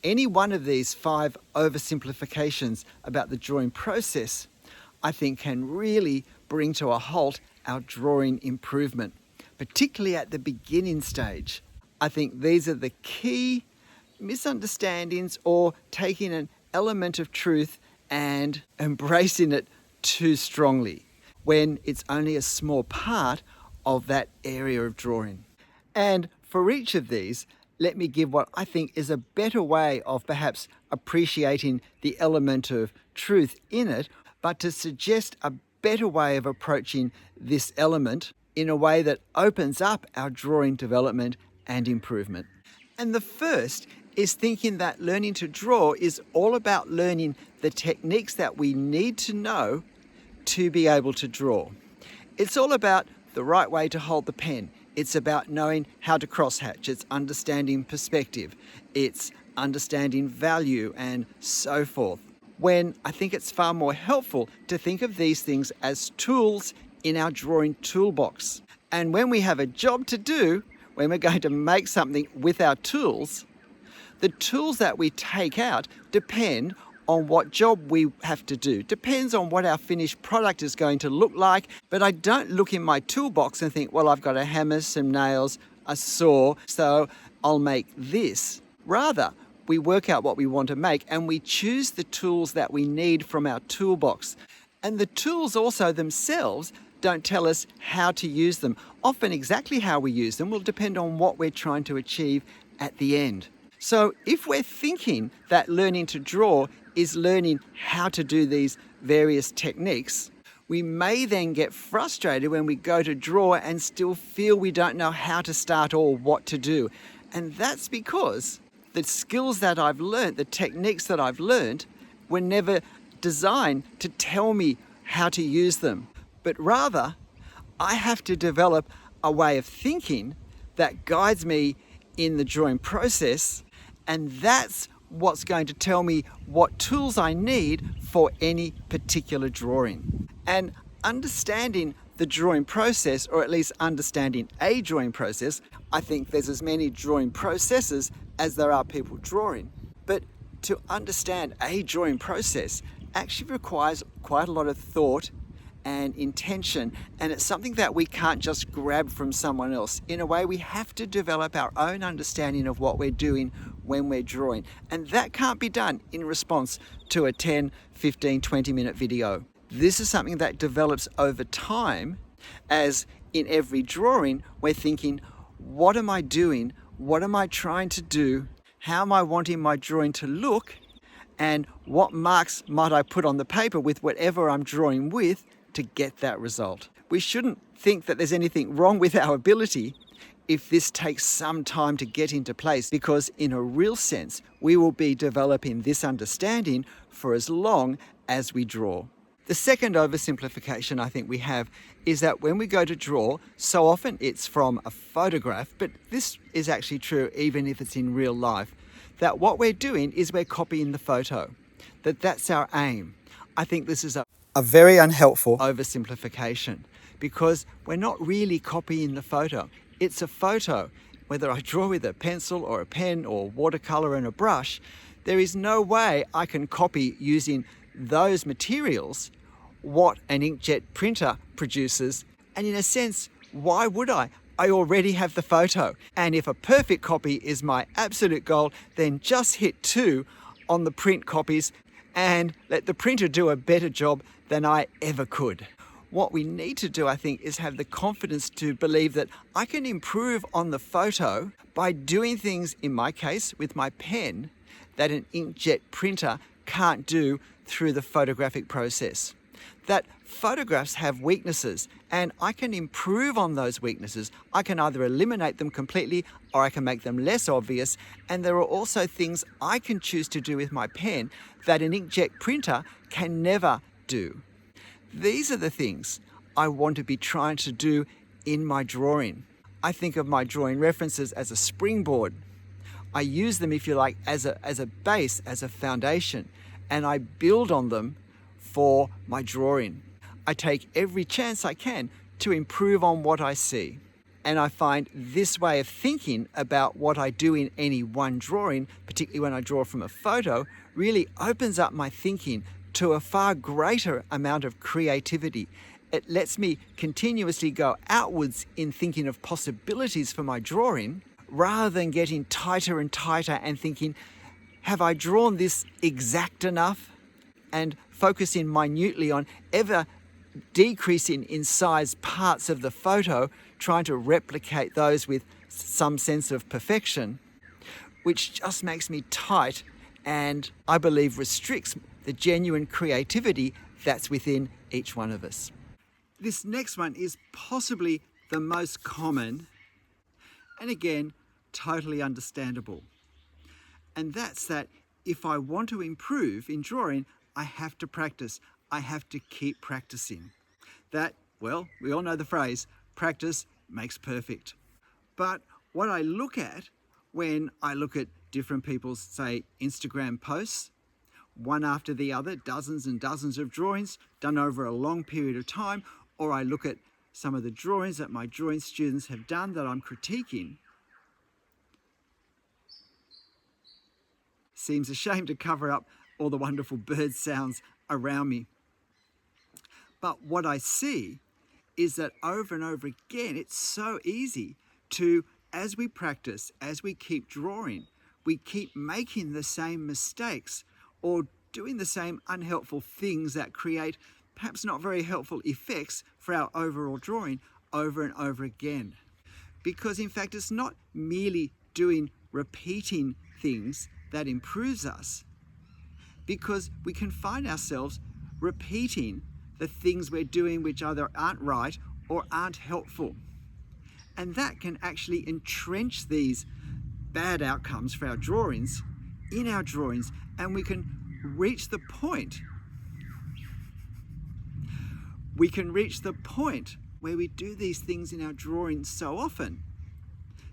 Any one of these 5 oversimplifications about the drawing process, I think, can really bring to a halt our drawing improvement, particularly at the beginning stage. I think these are the key misunderstandings, or taking an element of truth and embracing it too strongly when it's only a small part of that area of drawing. And for each of these, let me give what I think is a better way of perhaps appreciating the element of truth in it, but to suggest a better way of approaching this element in a way that opens up our drawing development and improvement. And the first is thinking that learning to draw is all about learning the techniques that we need to know to be able to draw. It's all about the right way to hold the pen. It's about knowing how to crosshatch. It's understanding perspective. It's understanding value and so forth. When I think it's far more helpful to think of these things as tools in our drawing toolbox. And when we have a job to do, when we're going to make something with our tools, the tools that we take out depend on what job we have to do. Depends on what our finished product is going to look like. But I don't look in my toolbox and think, well, I've got a hammer, some nails, a saw, so I'll make this. Rather, we work out what we want to make and we choose the tools that we need from our toolbox. And the tools also themselves don't tell us how to use them. Often exactly how we use them will depend on what we're trying to achieve at the end. So if we're thinking that learning to draw is learning how to do these various techniques, we may then get frustrated when we go to draw and still feel we don't know how to start or what to do. And that's because the skills that I've learned, the techniques that I've learned, were never designed to tell me how to use them. But rather, I have to develop a way of thinking that guides me in the drawing process, and that's what's going to tell me what tools I need for any particular drawing. And understanding the drawing process, or at least understanding a drawing process, I think there's as many drawing processes as there are people drawing. But to understand a drawing process actually requires quite a lot of thought and intention, and it's something that we can't just grab from someone else. In a way, we have to develop our own understanding of what we're doing when we're drawing, and that can't be done in response to a 10, 15, 20-minute video. This is something that develops over time, as in every drawing, we're thinking, what am I doing? What am I trying to do? How am I wanting my drawing to look? And what marks might I put on the paper with whatever I'm drawing with to get that result? We shouldn't think that there's anything wrong with our ability if this takes some time to get into place, because in a real sense, we will be developing this understanding for as long as we draw. The second oversimplification I think we have is that when we go to draw, so often it's from a photograph, but this is actually true even if it's in real life, that what we're doing is we're copying the photo, that's our aim. I think this is a very unhelpful oversimplification, because we're not really copying the photo. It's a photo. Whether I draw with a pencil or a pen or watercolor and a brush, there is no way I can copy using those materials what an inkjet printer produces. And in a sense, why would I? I already have the photo. And if a perfect copy is my absolute goal, then just hit 2 on the print copies and let the printer do a better job than I ever could. What we need to do, I think, is have the confidence to believe that I can improve on the photo by doing things, in my case, with my pen, that an inkjet printer can't do through the photographic process. That photographs have weaknesses, and I can improve on those weaknesses. I can either eliminate them completely or I can make them less obvious. And there are also things I can choose to do with my pen that an inkjet printer can never do. These are the things I want to be trying to do in my drawing. I think of my drawing references as a springboard. I use them, if you like, as a base, as a foundation, and I build on them for my drawing. I take every chance I can to improve on what I see. And I find this way of thinking about what I do in any one drawing, particularly when I draw from a photo, really opens up my thinking to a far greater amount of creativity. It lets me continuously go outwards in thinking of possibilities for my drawing, rather than getting tighter and tighter and thinking, have I drawn this exact enough? And focusing minutely on ever decreasing in size parts of the photo, trying to replicate those with some sense of perfection, which just makes me tight and I believe restricts the genuine creativity that's within each one of us. This next one is possibly the most common, and again, totally understandable. And that's that if I want to improve in drawing, I have to practice. I have to keep practicing. That, well, we all know the phrase, practice makes perfect. But what I look at when I look at different people's, say, Instagram posts, one after the other, dozens and dozens of drawings done over a long period of time, or I look at some of the drawings that my drawing students have done that I'm critiquing, seems a shame to cover up all the wonderful bird sounds around me. But what I see is that over and over again, it's so easy to, as we practice, as we keep drawing, we keep making the same mistakes or doing the same unhelpful things that create perhaps not very helpful effects for our overall drawing over and over again. Because in fact, it's not merely repeating things that improves us, because we can find ourselves repeating the things we're doing which either aren't right or aren't helpful. And that can actually entrench these bad outcomes for our drawings in our drawings, and we can reach the point where we do these things in our drawings so often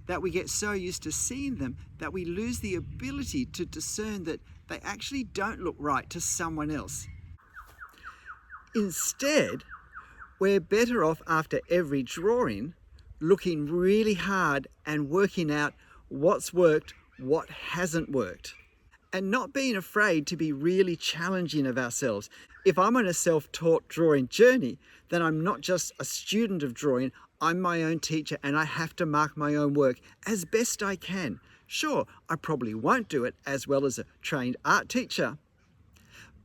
that we get so used to seeing them that we lose the ability to discern that they actually don't look right to someone else. Instead, we're better off after every drawing looking really hard and working out what's worked, what hasn't worked, and not being afraid to be really challenging of ourselves. If I'm on a self-taught drawing journey, then I'm not just a student of drawing, I'm my own teacher and I have to mark my own work as best I can. Sure, I probably won't do it as well as a trained art teacher,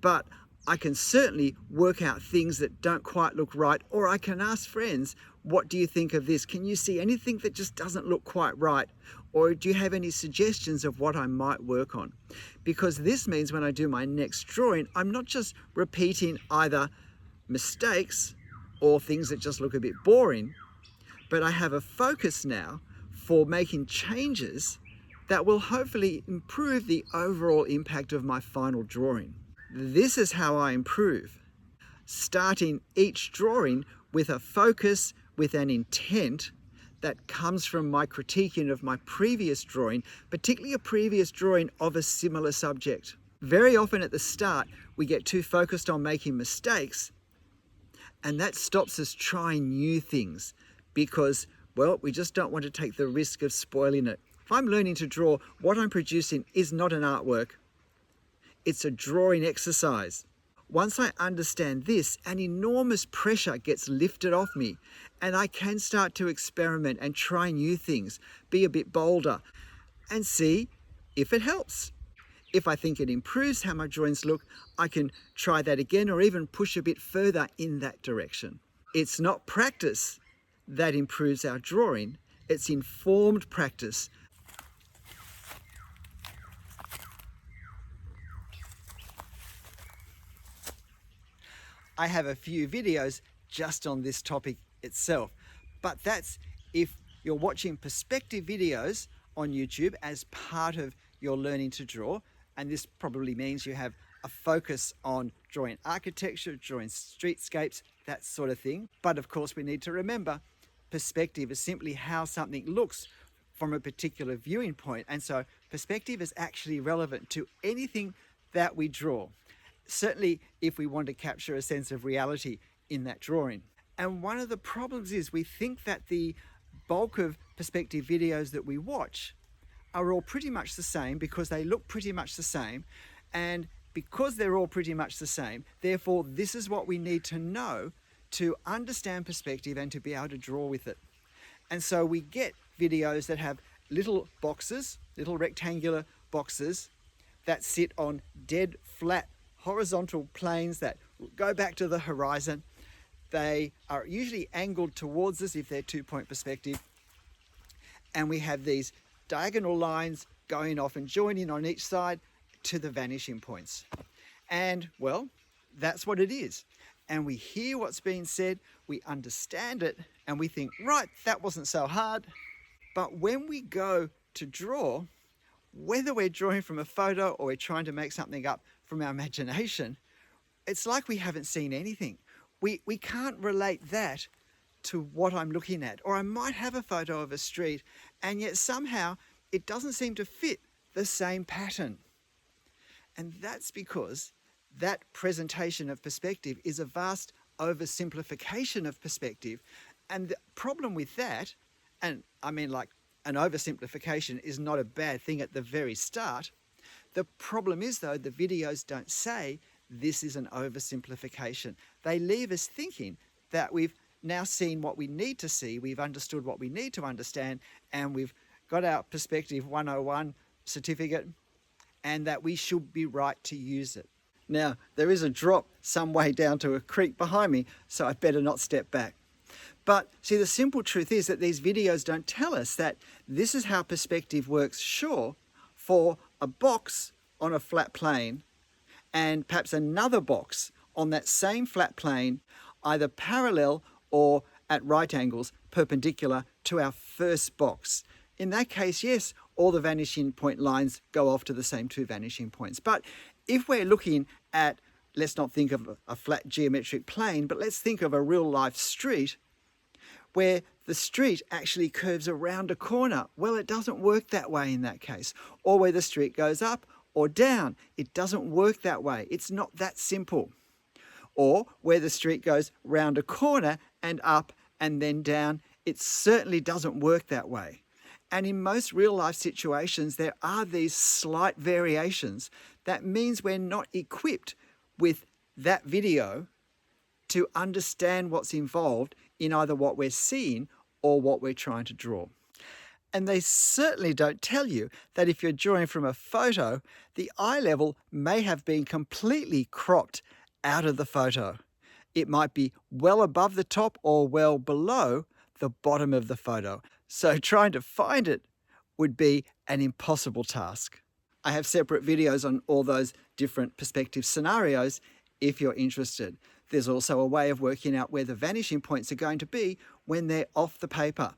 but I can certainly work out things that don't quite look right, or I can ask friends, what do you think of this? Can you see anything that just doesn't look quite right? Or do you have any suggestions of what I might work on? Because this means when I do my next drawing, I'm not just repeating either mistakes or things that just look a bit boring, but I have a focus now for making changes that will hopefully improve the overall impact of my final drawing. This is how I improve. Starting each drawing with a focus, with an intent that comes from my critiquing of my previous drawing, particularly a previous drawing of a similar subject. Very often at the start, we get too focused on making mistakes, and that stops us trying new things because, well, we just don't want to take the risk of spoiling it. If I'm learning to draw, what I'm producing is not an artwork. It's a drawing exercise. Once I understand this, an enormous pressure gets lifted off me and I can start to experiment and try new things, be a bit bolder and see if it helps. If I think it improves how my drawings look, I can try that again or even push a bit further in that direction. It's not practice that improves our drawing, it's informed practice. I have a few videos just on this topic itself, but that's if you're watching perspective videos on YouTube as part of your learning to draw, and this probably means you have a focus on drawing architecture, drawing streetscapes, that sort of thing. But of course we need to remember perspective is simply how something looks from a particular viewing point, and so perspective is actually relevant to anything that we draw. Certainly if we want to capture a sense of reality in that drawing. And one of the problems is we think that the bulk of perspective videos that we watch are all pretty much the same because they look pretty much the same, and because they're all pretty much the same, therefore this is what we need to know to understand perspective and to be able to draw with it. And so we get videos that have little boxes, little rectangular boxes that sit on dead flat horizontal planes that go back to the horizon. They are usually angled towards us if they're 2-point perspective. And we have these diagonal lines going off and joining on each side to the vanishing points. And well, that's what it is. And we hear what's being said, we understand it, and we think, right, that wasn't so hard. But when we go to draw, whether we're drawing from a photo or we're trying to make something up from our imagination, it's like we haven't seen anything. We can't relate that to what I'm looking at. Or I might have a photo of a street, and yet somehow it doesn't seem to fit the same pattern. And that's because that presentation of perspective is a vast oversimplification of perspective. And the problem with that, and I mean like an oversimplification is not a bad thing at the very start. The problem is though, the videos don't say this is an oversimplification. They leave us thinking that we've now seen what we need to see, we've understood what we need to understand, and we've got our Perspective 101 certificate, and that we should be right to use it. Now, there is a drop some way down to a creek behind me, so I better not step back. But see, the simple truth is that these videos don't tell us that this is how perspective works, sure, for a box on a flat plane and perhaps another box on that same flat plane, either parallel or at right angles, perpendicular to our first box. In that case, yes, all the vanishing point lines go off to the same 2 vanishing points. But if we're looking at, let's not think of a flat geometric plane, but let's think of a real life street where the street actually curves around a corner. Well, it doesn't work that way in that case. Or where the street goes up or down. It doesn't work that way. It's not that simple. Or where the street goes round a corner and up and then down. It certainly doesn't work that way. And in most real life situations, there are these slight variations. That means we're not equipped with that video to understand what's involved in either what we're seeing or what we're trying to draw. And they certainly don't tell you that if you're drawing from a photo, the eye level may have been completely cropped out of the photo. It might be well above the top or well below the bottom of the photo. So trying to find it would be an impossible task. I have separate videos on all those different perspective scenarios if you're interested. There's also a way of working out where the vanishing points are going to be when they're off the paper.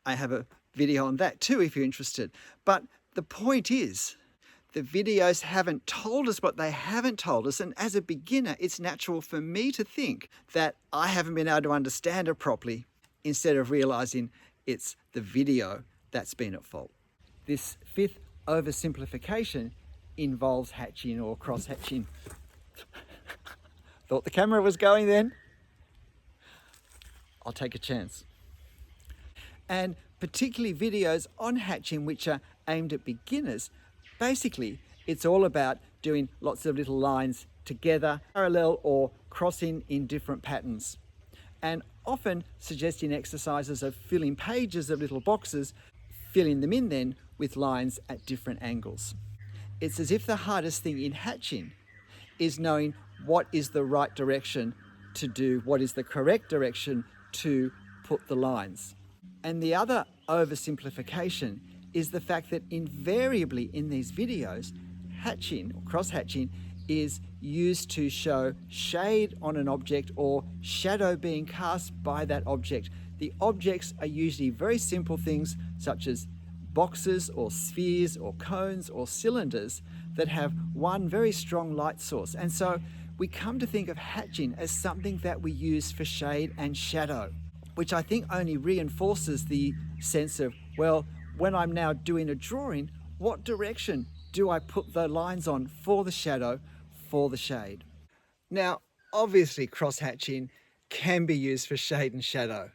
I have a video on that too if you're interested. But the point is, the videos haven't told us what they haven't told us, and as a beginner, it's natural for me to think that I haven't been able to understand it properly, instead of realizing it's the video that's been at fault. This 5th oversimplification involves hatching or cross-hatching. Thought the camera was going then? I'll take a chance. And particularly videos on hatching which are aimed at beginners, basically it's all about doing lots of little lines together, parallel or crossing in different patterns, and often suggesting exercises of filling pages of little boxes, filling them in then with lines at different angles. It's as if the hardest thing in hatching is knowing what is the right direction to do, what is the correct direction to put the lines. And the other oversimplification is the fact that invariably in these videos, hatching or cross-hatching is used to show shade on an object or shadow being cast by that object. The objects are usually very simple things such as boxes or spheres or cones or cylinders that have one very strong light source. And so we come to think of hatching as something that we use for shade and shadow, which I think only reinforces the sense of, well, when I'm now doing a drawing, what direction do I put the lines on for the shadow, for the shade? Now, obviously cross-hatching can be used for shade and shadow,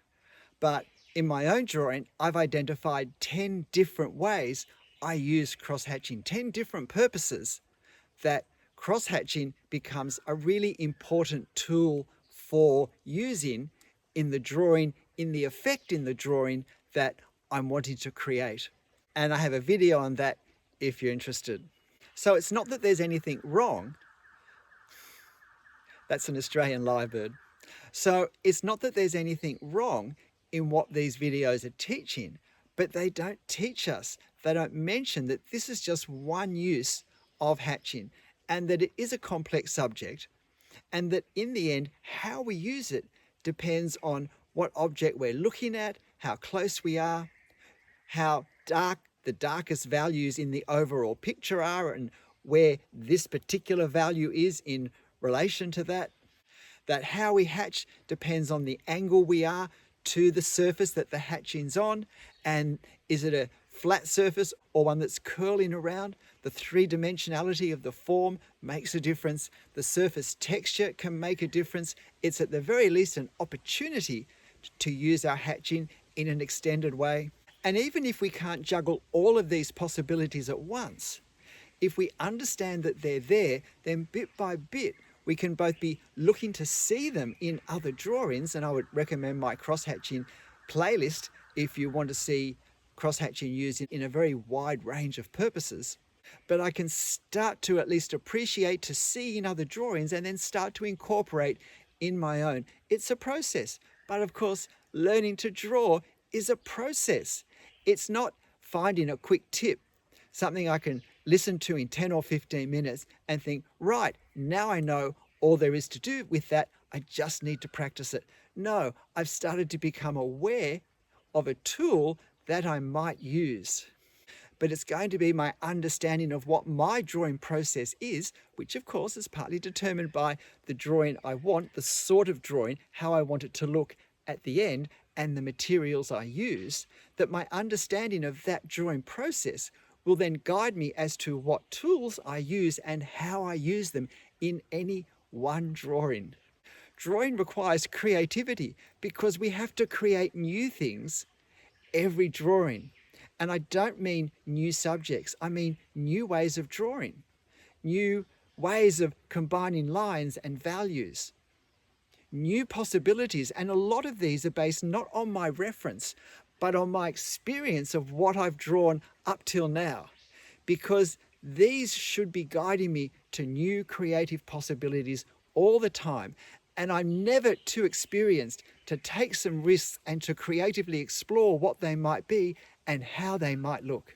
but In my own drawing, I've identified 10 different ways I use cross-hatching, 10 different purposes that cross-hatching becomes a really important tool for using in the drawing, in the effect in the drawing that I'm wanting to create. And I have a video on that if you're interested. So it's not that there's anything wrong. That's an Australian lyrebird. So it's not that there's anything wrong in what these videos are teaching, but they don't teach us, they don't mention that this is just one use of hatching and that it is a complex subject, and that in the end, how we use it depends on what object we're looking at, how close we are, how dark the darkest values in the overall picture are, and where this particular value is in relation to that. That how we hatch depends on the angle we are to the surface that the hatching's on, and is it a flat surface or one that's curling around? The three-dimensionality of the form makes a difference. The surface texture can make a difference. It's at the very least an opportunity to use our hatching in an extended way. And even if we can't juggle all of these possibilities at once, if we understand that they're there, then bit by bit, we can both be looking to see them in other drawings, and I would recommend my cross-hatching playlist if you want to see cross-hatching used in a very wide range of purposes. But I can start to at least appreciate, to see in other drawings, and then start to incorporate in my own. It's a process, but of course, learning to draw is a process. It's not finding a quick tip, something I can listen to in 10 or 15 minutes and think, right, now I know all there is to do with that. I just need to practice it. No, I've started to become aware of a tool that I might use. But it's going to be my understanding of what my drawing process is, which of course is partly determined by the drawing I want, the sort of drawing, how I want it to look at the end, and the materials I use, that my understanding of that drawing process will then guide me as to what tools I use and how I use them in any one drawing. Drawing requires creativity because we have to create new things every drawing. And I don't mean new subjects, I mean new ways of drawing, new ways of combining lines and values, new possibilities. And a lot of these are based not on my reference, but on my experience of what I've drawn up till now, because these should be guiding me to new creative possibilities all the time. And I'm never too experienced to take some risks and to creatively explore what they might be and how they might look.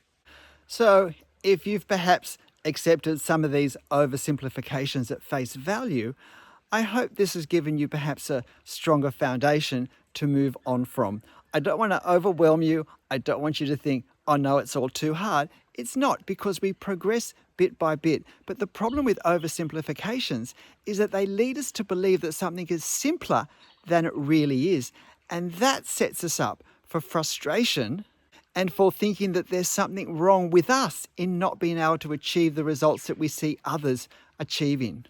So if you've perhaps accepted some of these oversimplifications at face value, I hope this has given you perhaps a stronger foundation to move on from. I don't want to overwhelm you. I don't want you to think, oh no, it's all too hard. It's not, because we progress bit by bit. But the problem with oversimplifications is that they lead us to believe that something is simpler than it really is. And that sets us up for frustration and for thinking that there's something wrong with us in not being able to achieve the results that we see others achieving.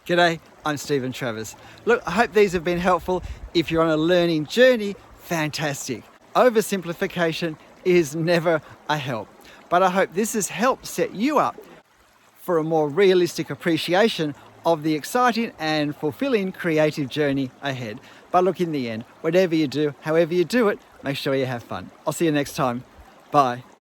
G'day, I'm Stephen Travers. Look, I hope these have been helpful. If you're on a learning journey, fantastic. Oversimplification is never a help. But I hope this has helped set you up for a more realistic appreciation of the exciting and fulfilling creative journey ahead. But look, in the end, whatever you do, however you do it, make sure you have fun. I'll see you next time. Bye.